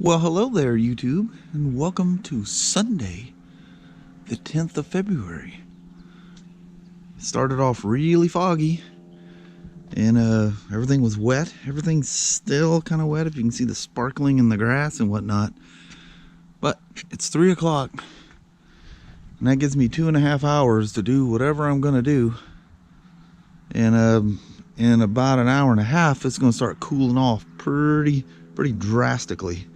Well, hello there, YouTube, and welcome to Sunday, the 10th of February. It started off really foggy, and everything was wet. Everything's still kind of wet, if you can see the sparkling in the grass and whatnot. But it's 3 o'clock, and that gives me 2.5 hours to do whatever I'm going to do. And in about an hour and a half, it's going to start cooling off pretty drastically.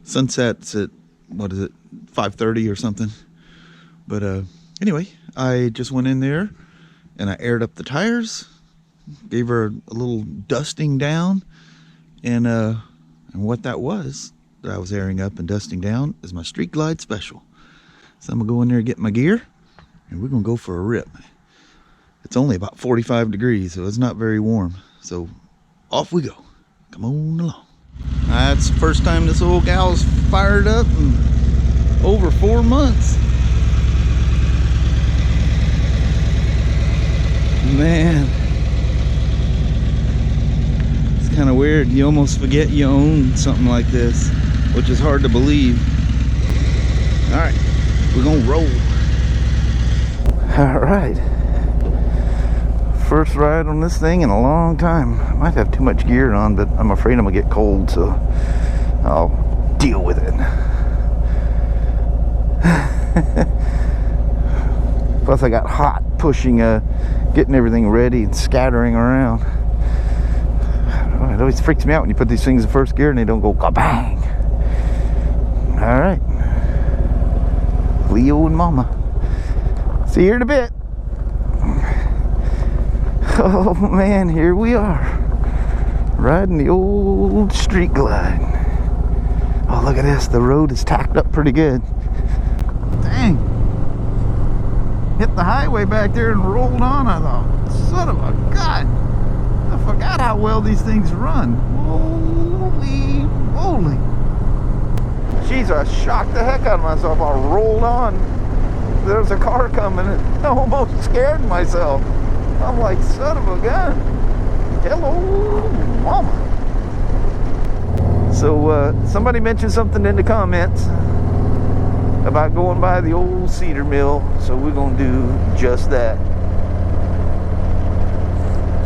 Sunset's at, what is it, 5:30 or something. But anyway, I just went in there and I aired up the tires, gave her a little dusting down, and what that was that I was airing up and dusting down is my Street Glide Special. So I'm gonna go in there and get my gear, and we're gonna go for a rip. It's only about 45 degrees, so it's not very warm. So off we go. Come on along. That's the first time this old gal's fired up in over 4 months. Man, it's kind of weird. You almost forget you own something like this, which is hard to believe. All right, we're gonna roll. All right, first ride on this thing in a long time. I might have too much gear on, but I'm afraid I'm gonna get cold, so I'll deal with it. Plus I got hot pushing, getting everything ready and scattering around. It always freaks me out when you put these things in first gear and they don't go kabang. All right, Leo and Mama, see you in a bit. Oh man, here we are, riding the old Street Glide. Oh, look at this, the road is tacked up pretty good. Dang, hit the highway back there and rolled on. I thought, son of a god, I forgot how well these things run. Holy moly. Jeez, I shocked the heck out of myself. I rolled on, there's a car coming, and I almost scared myself. I'm like, son of a gun. Hello, mama. So somebody mentioned something in the comments about going by the old cedar mill, so we're gonna do just that.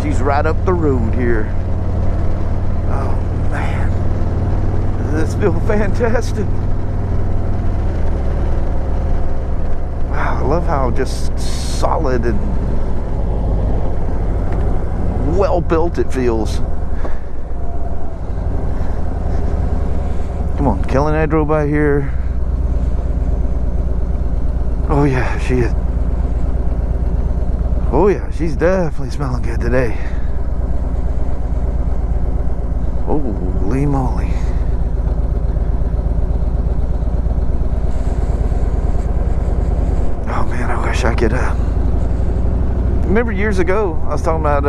She's right up the road here. Oh man, this feels fantastic. Wow, I love how just solid and well built it feels. Come on, Kelly and I drove by here. Oh yeah, she is. Oh yeah, she's definitely smelling good today. Holy moly. Oh man, I wish I could remember years ago I was talking about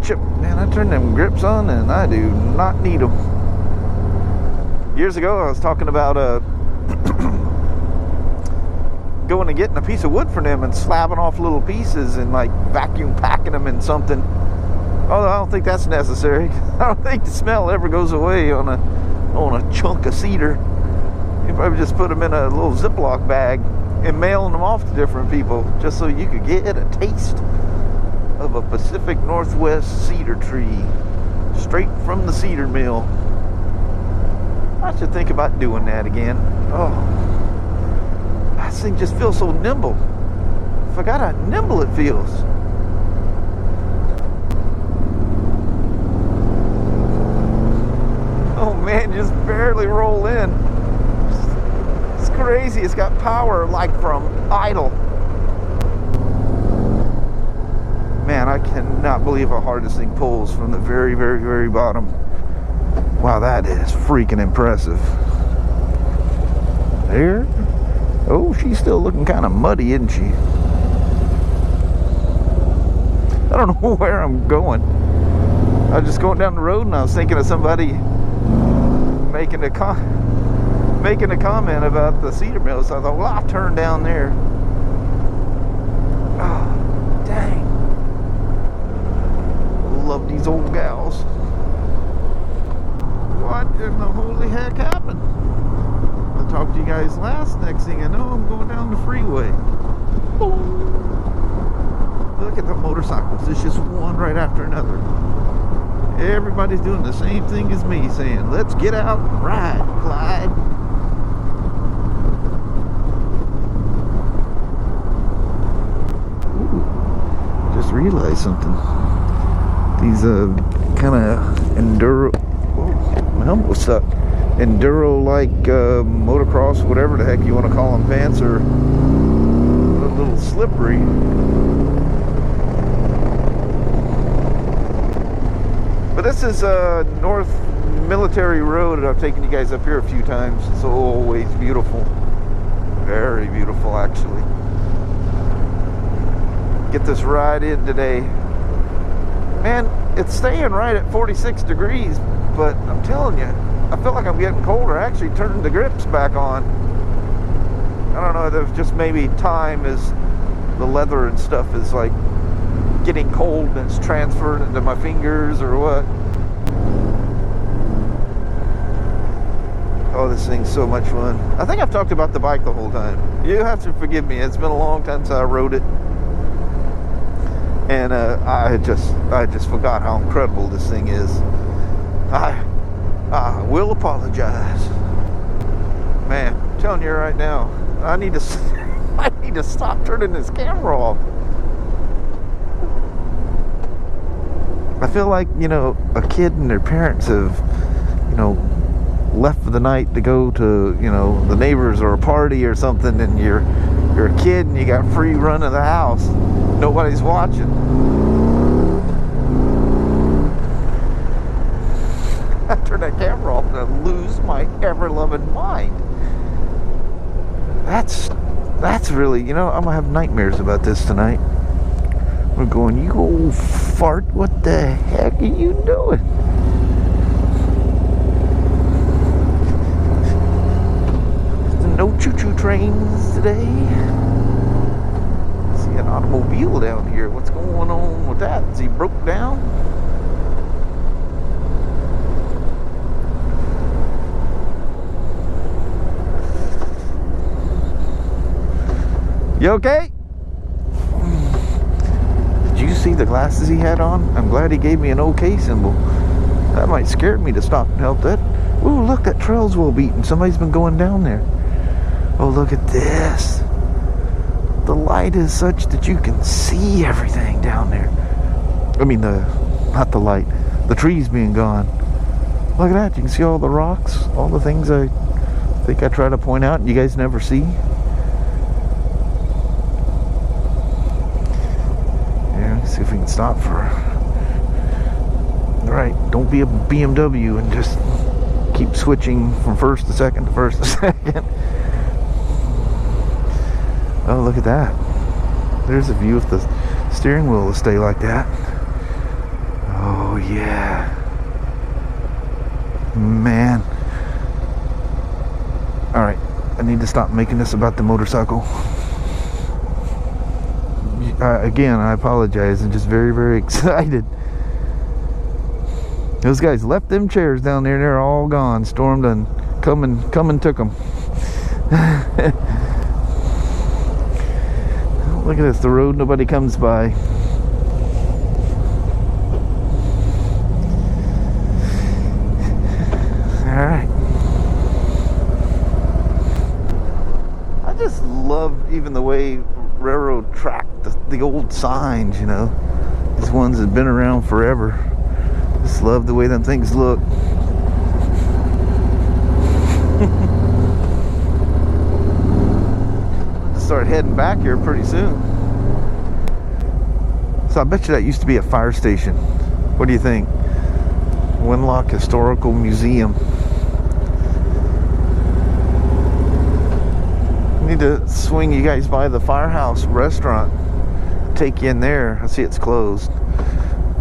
chip, man, I turned them grips on and I do not need them. Years ago I was talking about going and getting a piece of wood from them and slapping off little pieces and like vacuum packing them in something. Although I don't think that's necessary. I don't think the smell ever goes away on a chunk of cedar. You probably just put them in a little Ziploc bag and mailing them off to different people just so you could get a taste of a Pacific Northwest cedar tree straight from the cedar mill. I should think about doing that again. Oh, this thing just feels so nimble. I forgot how nimble it feels. Oh man, just barely roll in. It's crazy. It's got power like from idle. Man, I cannot believe how hard this thing pulls from the very bottom. Wow, that is freaking impressive. There. Oh, she's still looking kind of muddy, isn't she? I don't know where I'm going. I was just going down the road and I was thinking of somebody making a comment about the cedar mill. So I thought, well, I'll turn down there. Oh, dang. Love these old gals. What? in the holy heck happened? I talked to you guys last. Next thing I know, I'm going down the freeway. Boom. Look at the motorcycles. It's just one right after another. Everybody's doing the same thing as me, saying, let's get out and ride, Clyde. Ooh, just realized something. These kind of enduro, whoa, my helmet was stuck. Enduro like motocross, whatever the heck you want to call them, pants are a little slippery. But this is North Military Road, and I've taken you guys up here a few times. It's always beautiful. Very beautiful, actually. Get this ride in today. Man, it's staying right at 46 degrees, but I'm telling you, I feel like I'm getting colder. I actually turned the grips back on. I don't know, there's just maybe time as the leather and stuff is like getting cold and it's transferred into my fingers or what. Oh, this thing's so much fun. I think I've talked about the bike the whole time. You have to forgive me. It's been a long time since I rode it. And I just forgot how incredible this thing is. I will apologize. Man, I'm telling you right now, I need to stop turning this camera off. I feel like, you know, a kid and their parents have, you know, left for the night to go to, you know, the neighbors or a party or something, and you're a kid and you got free run of the house. Nobody's watching. I turn that camera off and I lose my ever-loving mind. That's really, you know, I'm gonna have nightmares about this tonight. We're going, you old fart, what the heck are you doing? No choo-choo trains today. I see an automobile down here. What's going on with that? Is he broke down? You okay? Did you see the glasses he had on? I'm glad he gave me an okay symbol. That might scare me to stop and help that. Ooh, look, that trail's well beaten. Somebody's been going down there. Oh, look at this. The light is such that you can see everything down there. I mean, not the light. The trees being gone. Look at that. You can see all the rocks. All the things I think I try to point out and you guys never see. See if we can stop for. Alright, don't be a BMW and just keep switching from first to second to first to second. Oh, look at that. There's a view if the steering wheel will stay like that. Oh, yeah. Man. Alright, I need to stop making this about the motorcycle. Again, I apologize. I'm just very, very excited. Those guys left them chairs down there. They're all gone. Storm done come and took them. Look at this. The road nobody comes by. All right. I just love even the way railroad track, the old signs, you know, these ones that have been around forever. Just love the way them things look. Start heading back here pretty soon. So I bet you that used to be a fire station. What do you think? Winlock Historical Museum. Need to swing you guys by the Firehouse restaurant, take you in there. I see it's closed,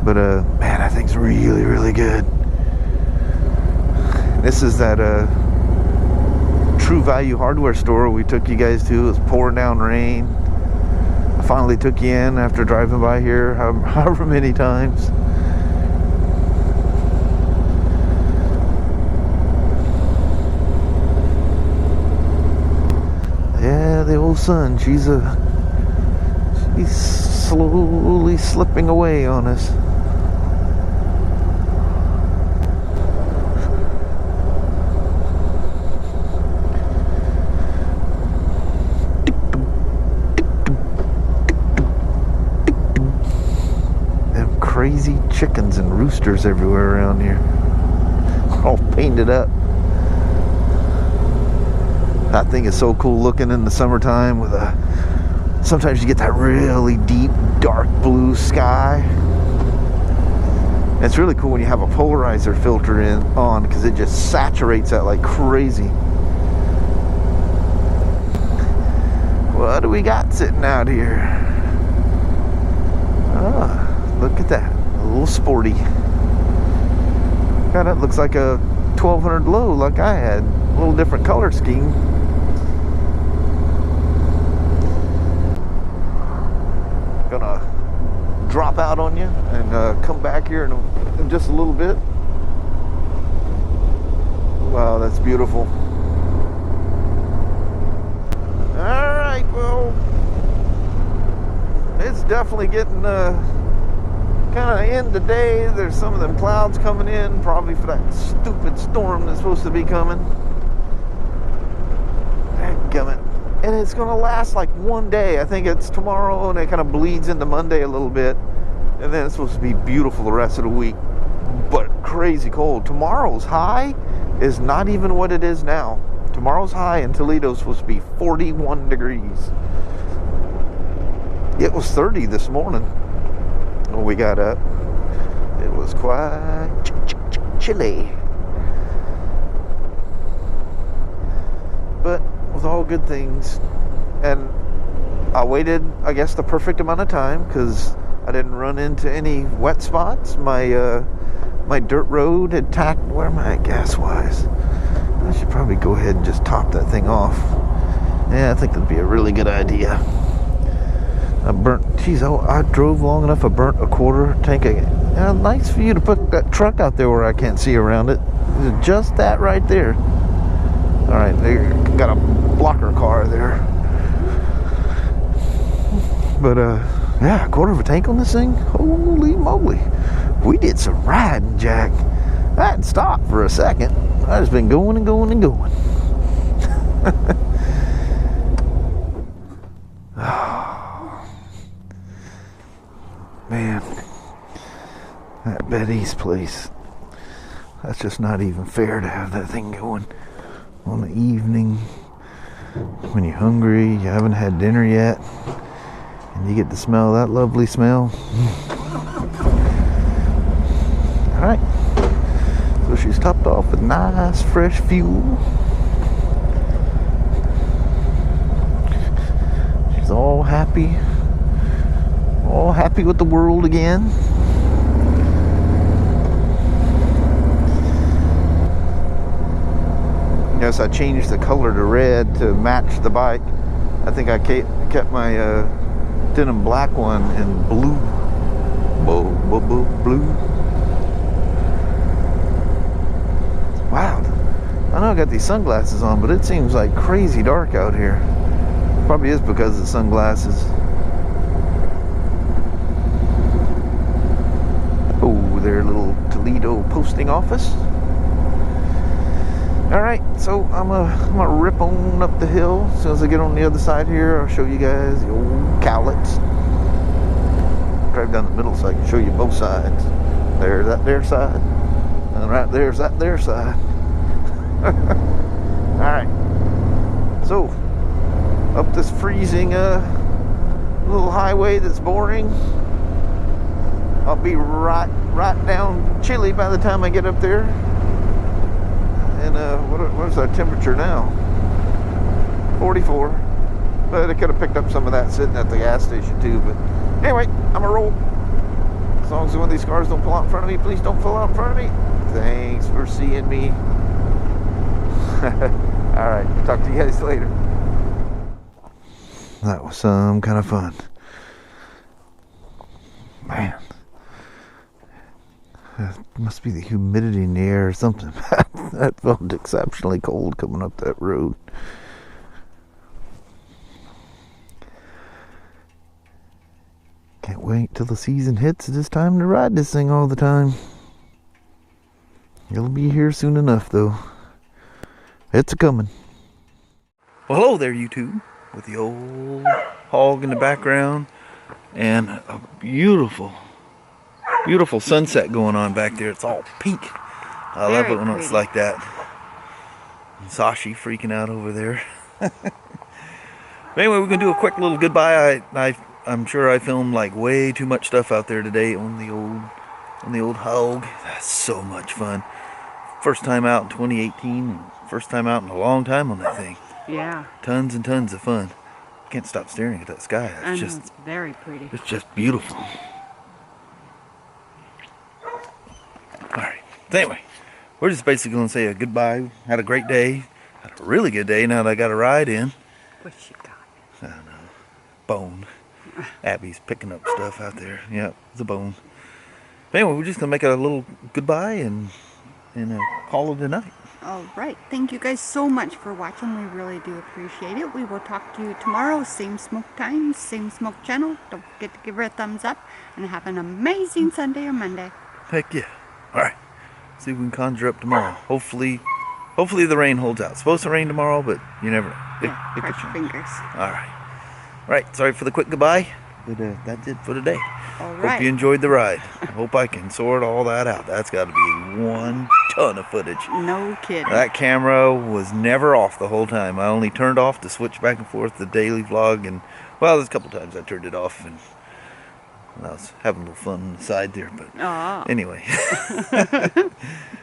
but man, that thing's really, really good. This is that True Value hardware store we took you guys to. It was pouring down rain. I finally took you in after driving by here however many times. sun. She's slowly slipping away on us. Them crazy chickens and roosters everywhere around here. All painted up. That thing is so cool looking in the summertime with sometimes you get that really deep dark blue sky. It's really cool when you have a polarizer filter on, because it just saturates that like crazy. What do we got sitting out here? Ah, look at that, a little sporty. God, that looks like a 1200 low like I had. A little different color scheme. Gonna drop out on you and come back here in just a little bit. Wow, that's beautiful. Alright, well, it's definitely getting kind of end the day. There's some of them clouds coming in, probably for that stupid storm that's supposed to be coming. Dadgummit. And it's going to last like one day. I think it's tomorrow, and it kind of bleeds into Monday a little bit. And then it's supposed to be beautiful the rest of the week. But crazy cold. Tomorrow's high is not even what it is now. Tomorrow's high in Toledo is supposed to be 41 degrees. It was 30 this morning when we got up. It was quite chilly. But with all good things, and I waited, I guess, the perfect amount of time, because I didn't run into any wet spots. My my dirt road had tacked. Where am I gas wise? I should probably go ahead and just top that thing off. Yeah, I think that'd be a really good idea. I drove long enough, I burnt a quarter tank of, nice for you to put that truck out there where I can't see around it. Just that right there. Alright, they got a blocker car there. But, yeah, a quarter of a tank on this thing? Holy moly. We did some riding, Jack. I hadn't stopped for a second. I just been going and going and going. Man, that Betty's place, that's just not even fair to have that thing going on the evening when you're hungry, you haven't had dinner yet, and you get to smell that lovely smell. Alright, so she's topped off with nice fresh fuel. She's all happy with the world again. Yes, I changed the color to red to match the bike. I think I kept my denim black one in blue. Blue. Wow. I know I got these sunglasses on, but it seems like crazy dark out here. Probably is because of the sunglasses. Oh, their little Toledo posting office. Alright, so I'm gonna rip on up the hill. As soon as I get on the other side here, I'll show you guys the old cowlets. Drive down the middle so I can show you both sides. There's that there side, and right there's that there side. Alright, so up this freezing little highway that's boring. I'll be right down chilly by the time I get up there. And what's our temperature now? 44. But I could have picked up some of that sitting at the gas station too. But anyway, I'm a roll. As long as one of these cars don't pull out in front of me, please don't pull out in front of me. Thanks for seeing me. Alright, talk to you guys later. That was some kind of fun. Man. It must be the humidity in the air or something. That felt exceptionally cold coming up that road. Can't wait till the season hits. It's time to ride this thing all the time. It'll be here soon enough, though. It's a-coming. Well, hello there, YouTube. With the old hog in the background. And a beautiful, beautiful sunset going on back there. It's all pink. I love it when it's like that. And Sashi freaking out over there. Anyway, we're going to do a quick little goodbye. I'm sure I filmed like way too much stuff out there today on the old hog. That's so much fun. First time out in 2018, and first time out in a long time on that thing. Yeah. Tons and tons of fun. Can't stop staring at that sky. It's very pretty. It's just beautiful. Alright. So anyway, we're just basically going to say a goodbye. Had a great day. Had a really good day now that I got a ride in. What you got? I don't know. Bone. Abby's picking up stuff out there. Yeah, it's a bone. But anyway, we're just going to make a little goodbye and call it a night. All right. Thank you guys so much for watching. We really do appreciate it. We will talk to you tomorrow. Same smoke time, same smoke channel. Don't forget to give her a thumbs up and have an amazing Sunday or Monday. Heck yeah. All right. See if we can conjure up tomorrow. Hopefully the rain holds out. It's supposed to rain tomorrow, but you never know. Cross your fingers. All right. All right. Sorry for the quick goodbye, but that's it for today. All right. Hope you enjoyed the ride. I hope I can sort all that out. That's got to be one ton of footage. No kidding. That camera was never off the whole time. I only turned off to switch back and forth the daily vlog, and well, there's a couple times I turned it off, and I was having a little fun on the side there. But anyway.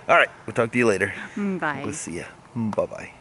All right. We'll talk to you later. Bye. We'll see ya. Bye-bye.